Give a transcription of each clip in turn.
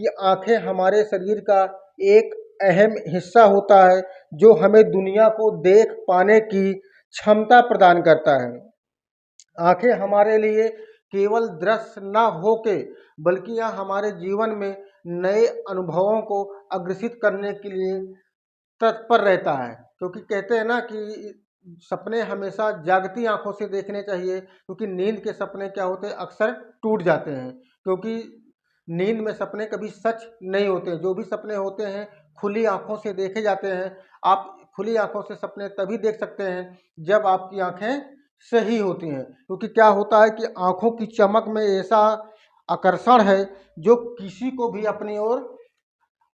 कि आँखें हमारे शरीर का एक अहम हिस्सा होता है जो हमें दुनिया को देख पाने की क्षमता प्रदान करता है। आँखें हमारे लिए केवल दृश्य न होके बल्कि यह हमारे जीवन में नए अनुभवों को अग्रसित करने के लिए तत्पर रहता है, क्योंकि कहते हैं ना कि सपने हमेशा जागती आंखों से देखने चाहिए, क्योंकि नींद के सपने क्या होते हैं अक्सर टूट जाते हैं, क्योंकि नींद में सपने कभी सच नहीं होते। जो भी सपने होते हैं खुली आंखों से देखे जाते हैं। आप खुली आंखों से सपने तभी देख सकते हैं जब आपकी आंखें सही होती हैं, क्योंकि क्या होता है कि आंखों की चमक में ऐसा आकर्षण है जो किसी को भी अपनी ओर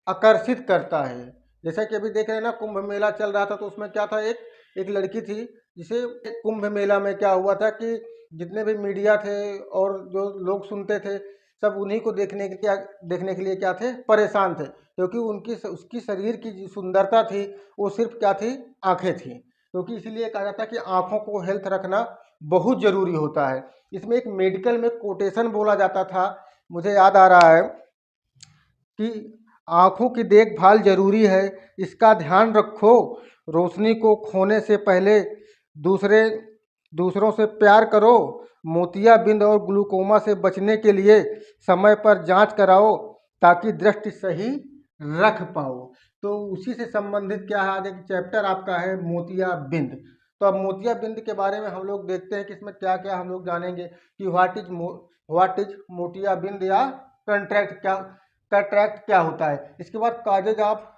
आकर्षित करता है। जैसा कि अभी देख रहे हैं ना, कुंभ मेला चल रहा था तो उसमें क्या था, एक लड़की थी जिसे कुंभ मेला में क्या हुआ था कि जितने भी मीडिया थे और जो लोग सुनते थे सब उन्हीं को देखने के लिए क्या थे, परेशान थे, क्योंकि उसकी शरीर की जो सुंदरता थी वो सिर्फ क्या थी, आंखें थी। क्योंकि इसीलिए कहा जाता है कि आंखों को हेल्थ रखना बहुत ज़रूरी होता है। इसमें एक मेडिकल में कोटेशन बोला जाता था, मुझे याद आ रहा है कि आँखों की देखभाल जरूरी है, इसका ध्यान रखो, रोशनी को खोने से पहले दूसरों से प्यार करो, मोतियाबिंद और ग्लूकोमा से बचने के लिए समय पर जांच कराओ ताकि दृष्टि सही रख पाओ। तो उसी से संबंधित क्या है, आज एक चैप्टर आपका है मोतियाबिंद। तो अब मोतियाबिंद के बारे में हम लोग देखते हैं कि इसमें क्या क्या हम लोग जानेंगे कि व्हाट इज मोतियाबिंद या कैटरैक्ट क्या होता है। इसके बाद काजेज ऑफ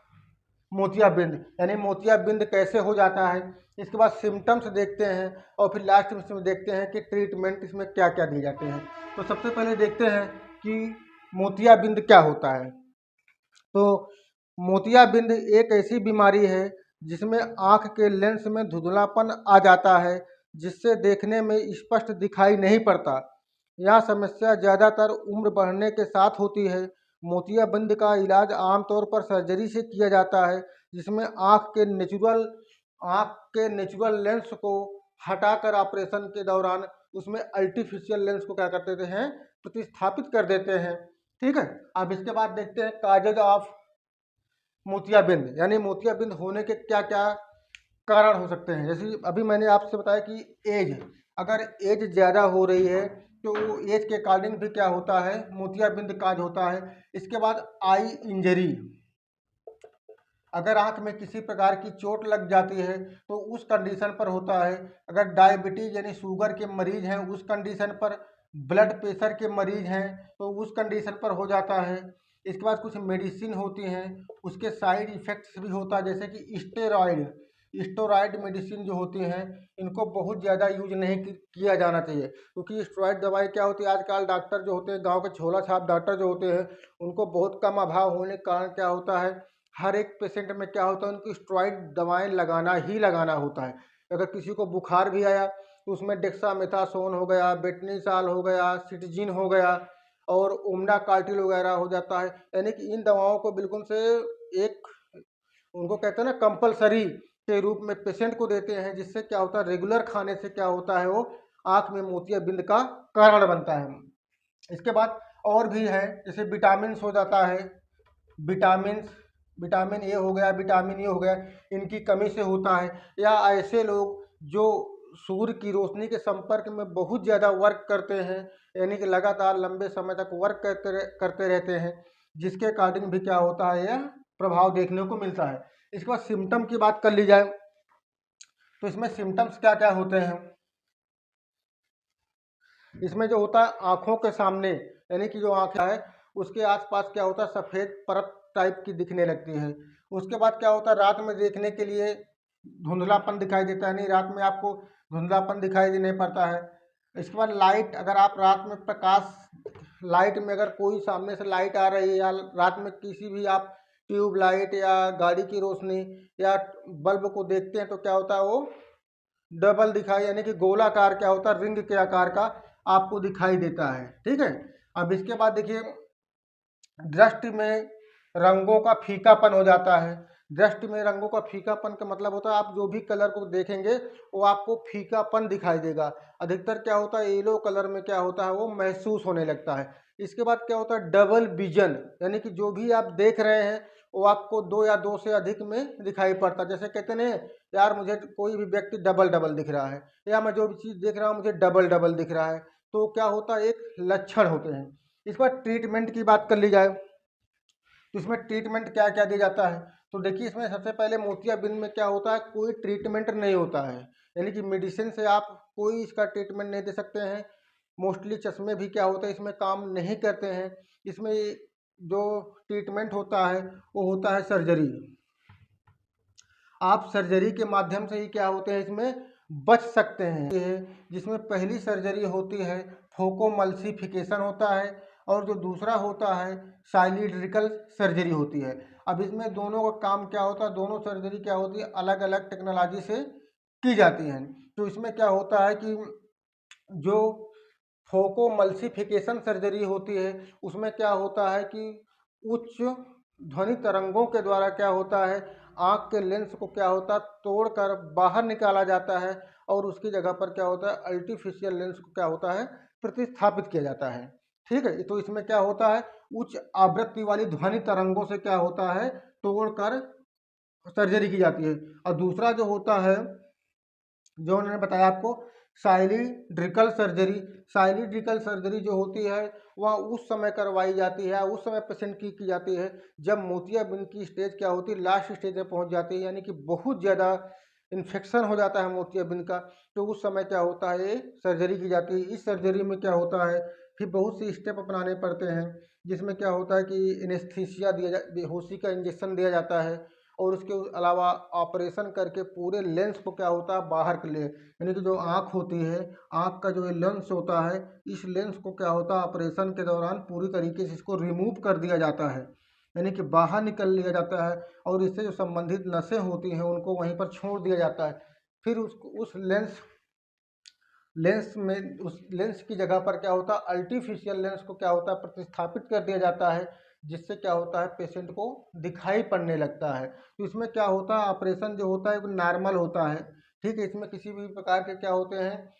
मोतियाबिंद यानी मोतियाबिंद कैसे हो जाता है। इसके बाद सिम्टम्स देखते हैं और फिर लास्ट में इसमें देखते हैं कि ट्रीटमेंट इसमें क्या क्या दिए जाते हैं। तो सबसे पहले देखते हैं कि मोतियाबिंद क्या होता है। तो मोतियाबिंद एक ऐसी बीमारी है जिसमें आँख के लेंस में धुंधलापन आ जाता है जिससे देखने में स्पष्ट दिखाई नहीं पड़ता। यह समस्या ज़्यादातर उम्र बढ़ने के साथ होती है। मोतियाबिंद का इलाज आमतौर पर सर्जरी से किया जाता है, जिसमें आँख के नेचुरल लेंस को हटाकर ऑपरेशन के दौरान उसमें आर्टिफिशियल लेंस को क्या कर देते हैं, प्रतिस्थापित कर देते हैं। ठीक है। अब इसके बाद देखते हैं काजेज ऑफ मोतियाबिंद यानी मोतियाबिंद होने के क्या क्या कारण हो सकते हैं। जैसे अभी मैंने आपसे बताया कि अगर एज ज़्यादा हो रही है तो एज के अकॉर्डिंग भी क्या होता है, मोतियाबिंद काज होता है। इसके बाद आई इंजरी, अगर आंख में किसी प्रकार की चोट लग जाती है तो उस कंडीशन पर होता है। अगर डायबिटीज यानी शुगर के मरीज हैं उस कंडीशन पर, ब्लड प्रेशर के मरीज हैं तो उस कंडीशन पर हो जाता है। इसके बाद कुछ मेडिसिन होती हैं उसके साइड इफ़ेक्ट्स भी होता है, जैसे कि स्टेरॉयड मेडिसिन जो होती हैं इनको बहुत ज़्यादा यूज नहीं किया जाना चाहिए, क्योंकि स्टेरॉयड दवाई क्या होती है, आजकल डॉक्टर जो होते हैं गांव के झोला छाप डॉक्टर जो होते हैं उनको बहुत कम अभाव होने के कारण क्या होता है, हर एक पेशेंट में क्या होता है उनको स्टेरॉयड दवाएं लगाना होता है। अगर किसी को बुखार भी आया तो उसमें डेक्सामेथासोन हो गया, बेटनीसाल हो गया, सिटजिन हो गया और ओमडा कार्टिल वगैरह हो जाता है। यानी कि इन दवाओं को बिल्कुल से एक, उनको कहते हैं ना, कंपलसरी के रूप में पेशेंट को देते हैं, जिससे क्या होता है रेगुलर खाने से क्या होता है वो आँख में मोतियाबिंद का कारण बनता है। इसके बाद और भी है, जैसे विटामिन हो जाता है, विटामिन ए हो गया, विटामिन ई हो गया, इनकी कमी से होता है। या ऐसे लोग जो सूर्य की रोशनी के संपर्क में बहुत ज़्यादा वर्क करते हैं, यानी कि लगातार लंबे समय तक वर्क करते रहते हैं, जिसके अकॉर्डिंग भी क्या होता है यह प्रभाव देखने को मिलता है। इसके बाद सिम्टम की बात कर ली जाए तो इसमें सिम्टम्स क्या क्या होते हैं। इसमें जो होता है आँखों के सामने यानी कि जो आँख है उसके आसपास क्या होता है, सफ़ेद परत टाइप की दिखने लगती है। उसके बाद क्या होता है, रात में देखने के लिए धुंधलापन दिखाई देता है, नहीं रात में आपको धुंधलापन दिखाई नहीं पड़ता है। इसके बाद लाइट, अगर आप रात में लाइट में अगर कोई सामने से लाइट आ रही है या रात में किसी भी आप ट्यूब लाइट या गाड़ी की रोशनी या बल्ब को देखते हैं तो क्या होता है वो डबल दिखाई यानी कि गोलाकार क्या होता है, रिंग के आकार का आपको दिखाई देता है। ठीक है। अब इसके बाद देखिए दृष्टि में रंगों का फीकापन हो जाता है, दृष्टि में रंगों का फीकापन का मतलब होता है आप जो भी कलर को देखेंगे वो आपको फीकापन दिखाई देगा। अधिकतर क्या होता है येलो कलर में क्या होता है वो महसूस होने लगता है। इसके बाद क्या होता है डबल विजन, यानी कि जो भी आप देख रहे हैं वो आपको दो या दो से अधिक में दिखाई पड़ता है। जैसे कहते हैं यार मुझे कोई भी व्यक्ति डबल डबल दिख रहा है, या मैं जो भी चीज़ देख रहा हूँ मुझे डबल डबल दिख रहा है, तो क्या होता है एक लक्षण होते हैं। इस पर ट्रीटमेंट की बात कर ली जाए तो इसमें ट्रीटमेंट क्या क्या दिया जाता है, तो देखिए इसमें सबसे पहले मोतियाबिंद में क्या होता है कोई ट्रीटमेंट नहीं होता है, यानी कि मेडिसिन से आप कोई इसका ट्रीटमेंट नहीं दे सकते हैं। मोस्टली चश्मे भी क्या होता है इसमें काम नहीं करते हैं। इसमें जो ट्रीटमेंट होता है वो होता है सर्जरी। आप सर्जरी के माध्यम से ही क्या होते हैं इसमें बच सकते हैं। ये जिसमें पहली सर्जरी होती है फोकोमल्सिफिकेशन होता है, और जो दूसरा होता है साइलिड्रिकल सर्जरी होती है। अब इसमें दोनों का काम क्या होता है, दोनों सर्जरी क्या होती है अलग अलग टेक्नोलॉजी से की जाती हैं। तो इसमें क्या होता है कि जो फोकोमल्सिफिकेशन सर्जरी होती है उसमें क्या होता है कि उच्च ध्वनि तरंगों के द्वारा क्या होता है आँख के लेंस को क्या होता है तोड़कर बाहर निकाला जाता है, और उसकी जगह पर क्या होता है आर्टिफिशियल लेंस को क्या होता है प्रतिस्थापित किया जाता है। ठीक है, तो इसमें क्या होता है उच्च आवृत्ति वाली ध्वनि तरंगों से क्या होता है तोड़कर सर्जरी की जाती है। और दूसरा जो होता है जो उन्होंने बताया आपको साइलिड्रिकल सर्जरी। साइलिड्रिकल सर्जरी जो होती है वह उस समय करवाई जाती है, उस समय पेशेंट की जाती है जब मोतियाबिंद की स्टेज क्या होती है लास्ट स्टेज में पहुंच जाती है, यानी कि बहुत ज़्यादा इन्फेक्शन हो जाता है मोतियाबिंद का। तो उस समय क्या होता है ये सर्जरी की जाती है। इस सर्जरी में क्या होता है फिर बहुत सी स्टेप अपनाने पड़ते हैं, जिसमें क्या होता है कि एनेस्थीसिया बेहोशी का इंजेक्शन दिया जाता है, और उसके अलावा ऑपरेशन करके पूरे लेंस को क्या होता है बाहर के लिए, यानी कि जो आँख होती है आँख का जो ये लेंस होता है इस लेंस को क्या होता है ऑपरेशन के दौरान पूरी तरीके से इसको रिमूव कर दिया जाता है, यानी कि बाहर निकल लिया जाता है, और इससे जो संबंधित नसें होती हैं उनको वहीं पर छोड़ दिया जाता है। फिर उस लेंस लेंस में उस लेंस की जगह पर क्या होता है आर्टिफिशियल लेंस को क्या होता है प्रतिस्थापित कर दिया जाता है, जिससे क्या होता है पेशेंट को दिखाई पड़ने लगता है। तो इसमें क्या होता है ऑपरेशन जो होता है वो नॉर्मल होता है। ठीक है, इसमें किसी भी प्रकार के क्या होते हैं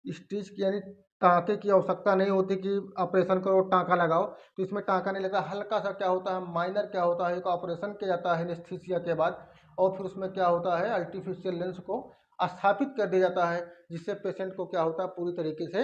स्टिच की यानी टाँके की आवश्यकता नहीं होती कि ऑपरेशन करो टाँका लगाओ, तो इसमें टाँका नहीं लगता। हल्का सा क्या होता है माइनर क्या होता है एक ऑपरेशन किया जाता है एनेस्थीसिया के बाद, और फिर उसमें क्या होता है आर्टिफिशियल लेंस को स्थापित कर दिया जाता है, जिससे पेशेंट को क्या होता है पूरी तरीके से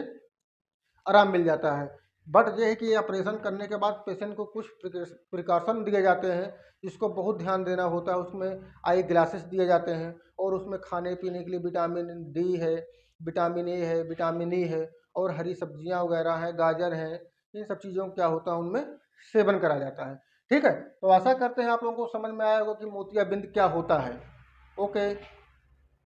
आराम मिल जाता है। बट ये है कि ऑपरेशन करने के बाद पेशेंट को कुछ प्रिकॉशन दिए जाते हैं जिसको बहुत ध्यान देना होता है। उसमें आई ग्लासेस दिए जाते हैं, और उसमें खाने पीने के लिए विटामिन डी है, विटामिन ए है, विटामिन ई है, और हरी सब्जियां वगैरह हैं, गाजर हैं, इन सब चीज़ों का क्या होता है उनमें सेवन करा जाता है। ठीक है, तो आशा करते हैं आप लोगों को समझ में आया होगा कि मोतियाबिंद क्या होता है। ओके।